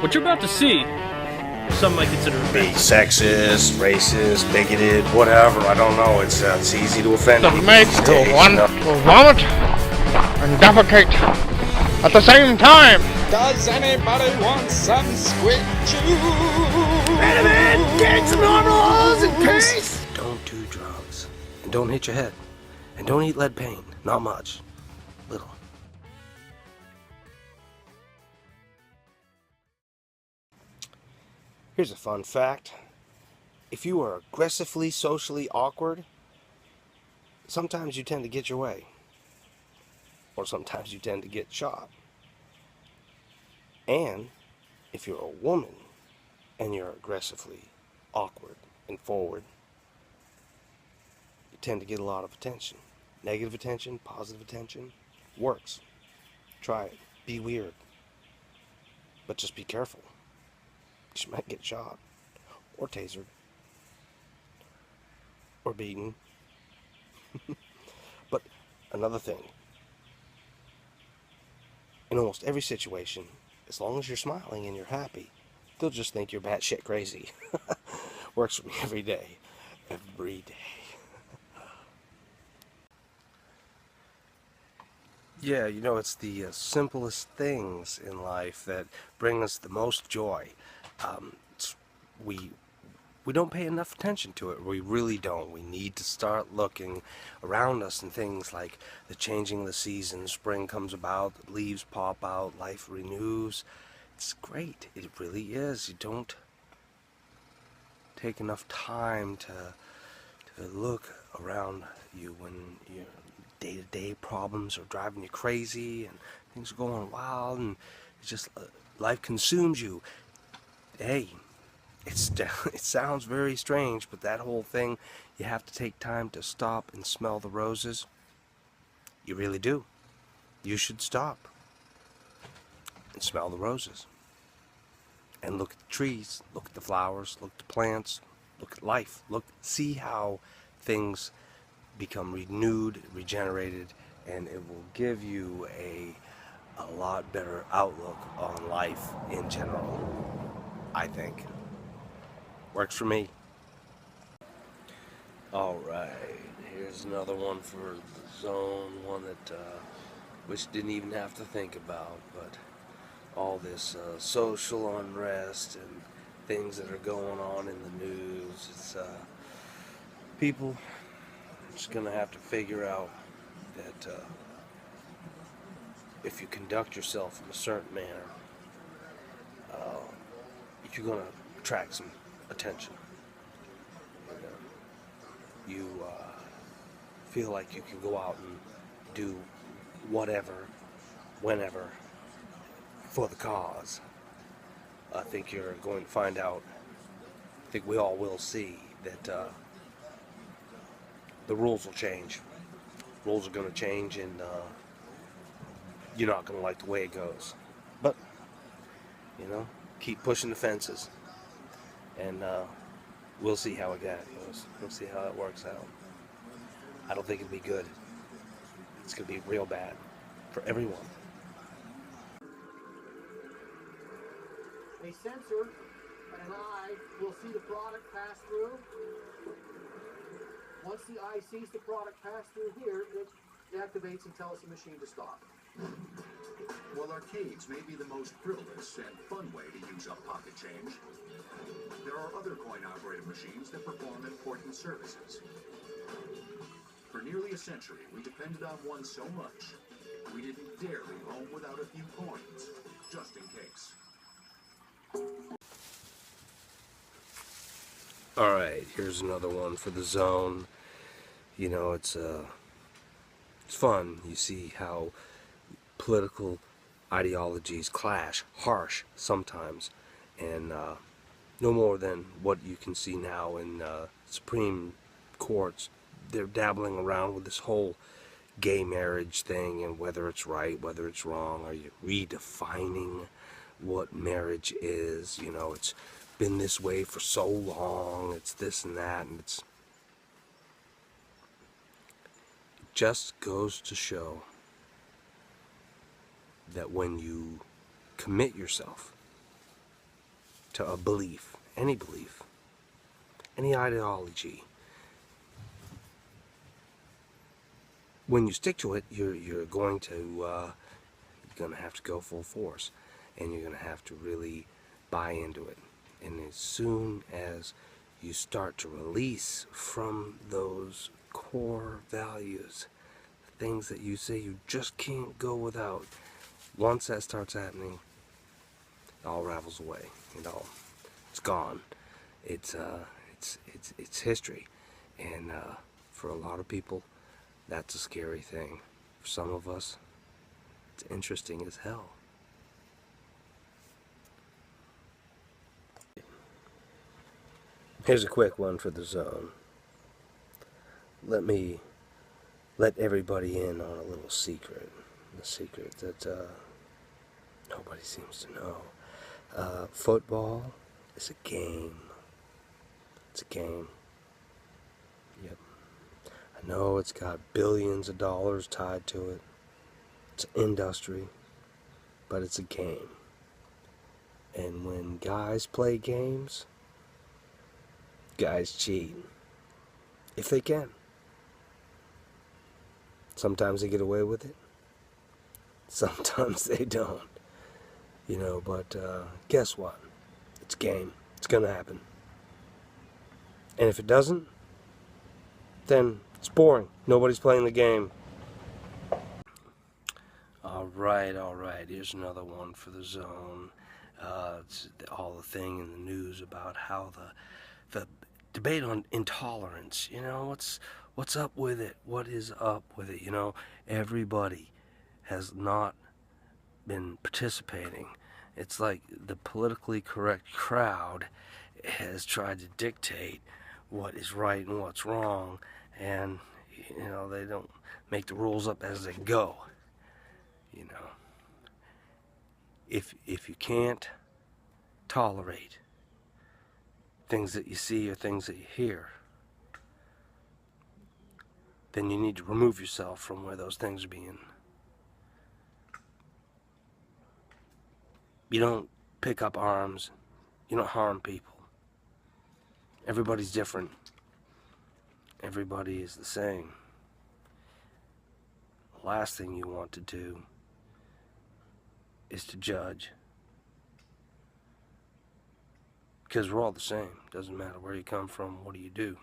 What you're about to see, some might consider Be sexist, racist, bigoted, whatever. I don't know. It's easy to offend That people makes these you days, want to vomit and defecate at the same time. Does anybody want some squid juice? Get some normals in case. Don't do drugs, and don't hit your head, and don't eat lead paint. Not much, little. Here's a fun fact. If you are aggressively socially awkward, sometimes you tend to get your way. Or sometimes you tend to get shot. And if you're a woman and you're aggressively awkward and forward, you tend to get a lot of attention. Negative attention, positive attention, works. Try it. Be weird. But just be careful. You might get shot, or tasered, or beaten. But another thing, in almost every situation, as long as you're smiling and you're happy, they'll just think you're batshit crazy. Works for me every day. Every day. Yeah, you know, it's the simplest things in life that bring us the most joy. We don't pay enough attention to it. We really don't. We need to start looking around us and things like the changing of the seasons. Spring comes about, leaves pop out, life renews. It's great. It really is. You don't take enough time to look around you when your day-to-day problems are driving you crazy and things are going wild and it's just life consumes you. Hey, it sounds very strange, but that whole thing, you have to take time to stop and smell the roses. You really do. You should stop and smell the roses. And look at the trees, look at the flowers, look at the plants, look at life. See how things become renewed, regenerated, and it will give you a lot better outlook on life in general, I think. Works for me. Alright, here's another one for the zone, one that which didn't even have to think about, but all this social unrest and things that are going on in the news. It's people just gonna have to figure out that if you conduct yourself in a certain manner, you're gonna attract some attention. You feel like you can go out and do whatever, whenever, for the cause. I think you're going to find out, I think we all will see that the rules will change. Rules are going to change and you're not going to like the way it goes. But, you know, keep pushing the fences and we'll see how it goes. We'll see how it works out. I don't think it'll be good. It's going to be real bad for everyone. A sensor and an eye will see the product pass through. Once the eye sees the product pass through here, it activates and tells the machine to stop. While arcades may be the most thrillless and fun way to use up pocket change, there are other coin-operated machines that perform important services. For nearly a century, we depended on one so much, we didn't dare leave home without a few coins, just in case. Alright, here's another one for the zone. You know, it's fun. You see how political ideologies clash, harsh sometimes, and no more than what you can see now in Supreme Courts. They're dabbling around with this whole gay marriage thing and whether it's right, whether it's wrong. Are you redefining what marriage is? You know, it's been this way for so long, it's this and that, and it just goes to show that when you commit yourself to a belief, any ideology. When you stick to it, you're going to have to go full force, and you're going to have to really buy into it. And as soon as you start to release from those core values, things that you say you just can't go without, once that starts happening, it all ravels away. It's gone. It's history, and for a lot of people, that's a scary thing. For some of us, it's interesting as hell. Here's a quick one for the zone. Let me let everybody in on a little secret. The secret that nobody seems to know. Football is a game. It's a game. Yep. I know it's got billions of dollars tied to it. It's an industry. But it's a game. And when guys play games, guys cheat. If they can. Sometimes they get away with it. Sometimes they don't. But guess what? It's a game. It's gonna happen. And if it doesn't, then it's boring. Nobody's playing the game. Alright. Here's another one for the zone. It's all the thing in the news about how the debate on intolerance. What's up with it? What is up with it? Everybody has not been participating. It's like the politically correct crowd has tried to dictate what is right and what's wrong, and they don't make the rules up as they go. If you can't tolerate things that you see or things that you hear, then you need to remove yourself from where those things are being. You don't pick up arms. You don't harm people. Everybody's different. Everybody is the same. The last thing you want to do is to judge. Because we're all the same. Doesn't matter where you come from, what do you do.